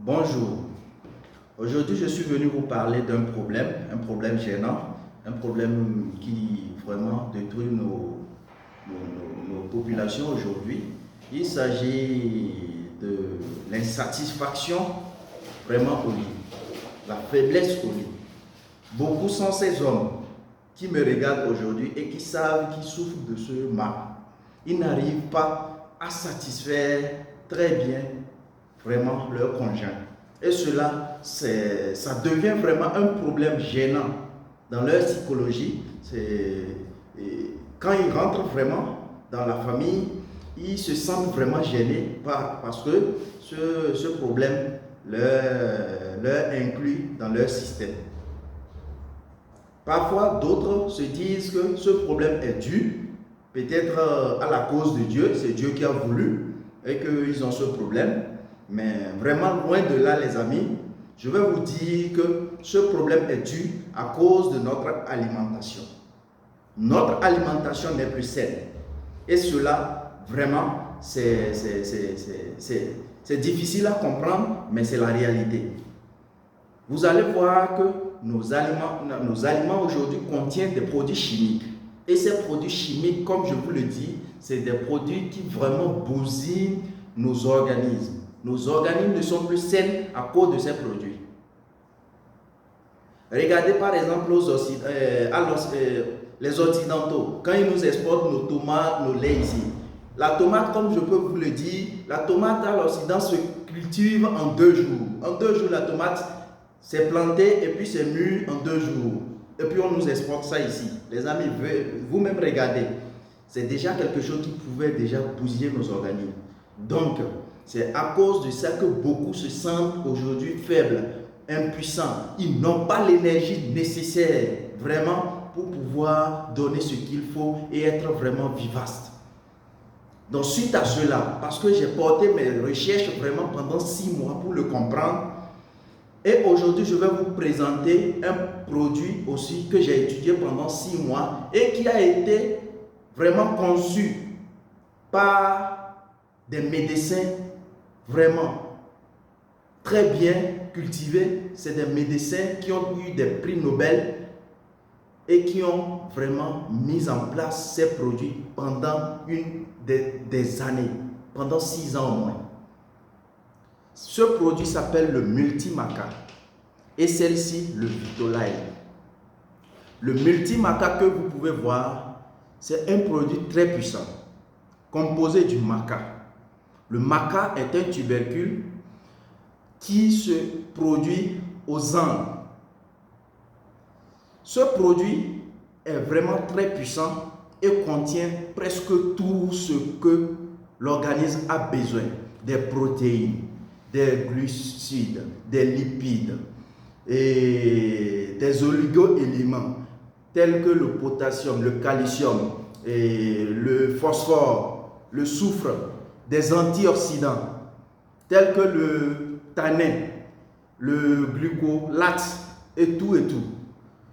Bonjour, aujourd'hui je suis venu vous parler d'un problème gênant, un problème qui vraiment détruit nos populations aujourd'hui. Il s'agit de l'insatisfaction vraiment au lit, la faiblesse au lit. Beaucoup sont ces hommes qui me regardent aujourd'hui et qui savent qu'ils souffrent de ce mal. Ils n'arrivent pas à satisfaire très bien vraiment leur conjoint. Et cela, ça devient vraiment un problème gênant dans leur psychologie. Quand ils rentrent vraiment dans la famille, ils se sentent vraiment gênés parce que ce problème leur inclut dans leur système. Parfois, d'autres se disent que ce problème est dû peut-être à la cause de Dieu, c'est Dieu qui a voulu et qu'ils ont ce problème. Mais vraiment loin de là, les amis, je vais vous dire que ce problème est dû à cause de notre alimentation. Notre alimentation n'est plus saine. Et cela, vraiment, c'est difficile à comprendre, mais c'est la réalité. Vous allez voir que nos aliments aujourd'hui contiennent des produits chimiques. Et ces produits chimiques, comme je vous le dis, c'est des produits qui vraiment bousillent nos organismes. Nos organismes ne sont plus sains à cause de ces produits. Regardez par exemple les Occidentaux, quand ils nous exportent nos tomates, nos laits ici. La tomate, comme je peux vous le dire, la tomate à l'Occident se cultive en 2 jours. En 2 jours, la tomate s'est plantée et puis c'est mûr en 2 jours. Et puis on nous exporte ça ici. Les amis, vous-même regardez. C'est déjà quelque chose qui pouvait déjà bousiller nos organismes. Donc, c'est à cause de ça que beaucoup se sentent aujourd'hui faibles, impuissants. Ils n'ont pas l'énergie nécessaire vraiment pour pouvoir donner ce qu'il faut et être vraiment vivaces. Donc suite à cela, parce que j'ai porté mes recherches vraiment pendant 6 mois pour le comprendre, et aujourd'hui je vais vous présenter un produit aussi que j'ai étudié pendant 6 mois et qui a été vraiment conçu par des médecins vraiment très bien cultivés. C'est des médecins qui ont eu des prix Nobel et qui ont vraiment mis en place ces produits pendant des années, pendant 6 ans au moins. Ce produit s'appelle le Multimaca et celle-ci le Vitolife. Le Multimaca que vous pouvez voir, c'est un produit très puissant, composé du maca. Le maca est un tubercule qui se produit aux Andes. Ce produit est vraiment très puissant et contient presque tout ce que l'organisme a besoin. Des protéines, des glucides, des lipides et des oligo-éléments tels que le potassium, le calcium, et le phosphore, le soufre, des antioxydants tels que le tanin, le glucolate et tout et tout.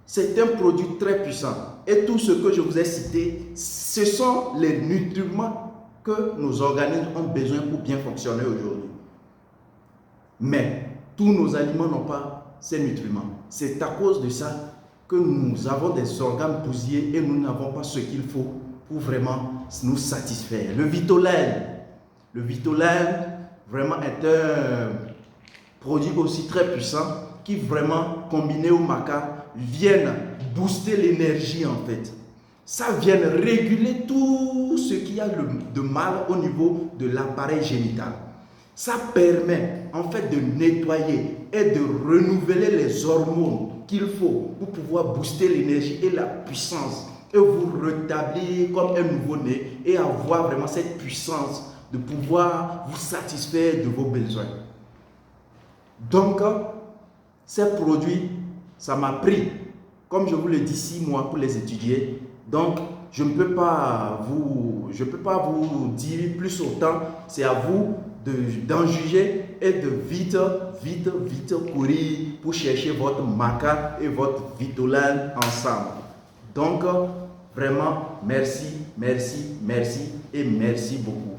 C'est un produit très puissant. Et tout ce que je vous ai cité, ce sont les nutriments que nos organismes ont besoin pour bien fonctionner aujourd'hui. Mais tous nos aliments n'ont pas ces nutriments. C'est à cause de ça que nous avons des organes bousillés et nous n'avons pas ce qu'il faut pour vraiment nous satisfaire. Le Vitolife vraiment est un produit aussi très puissant qui vraiment, combiné au maca, viennent booster l'énergie en fait. Ça vient réguler tout ce qu'il y a de mal au niveau de l'appareil génital. Ça permet en fait de nettoyer et de renouveler les hormones qu'il faut pour pouvoir booster l'énergie et la puissance et vous rétablir comme un nouveau-né et avoir vraiment cette puissance de pouvoir vous satisfaire de vos besoins. Donc, ces produits, ça m'a pris, comme je vous l'ai dit, 6 mois pour les étudier. Donc, je ne peux pas vous dire plus autant. C'est à vous d'en juger et de vite courir pour chercher votre maca et votre Vitolife ensemble. Donc, vraiment, merci et merci beaucoup.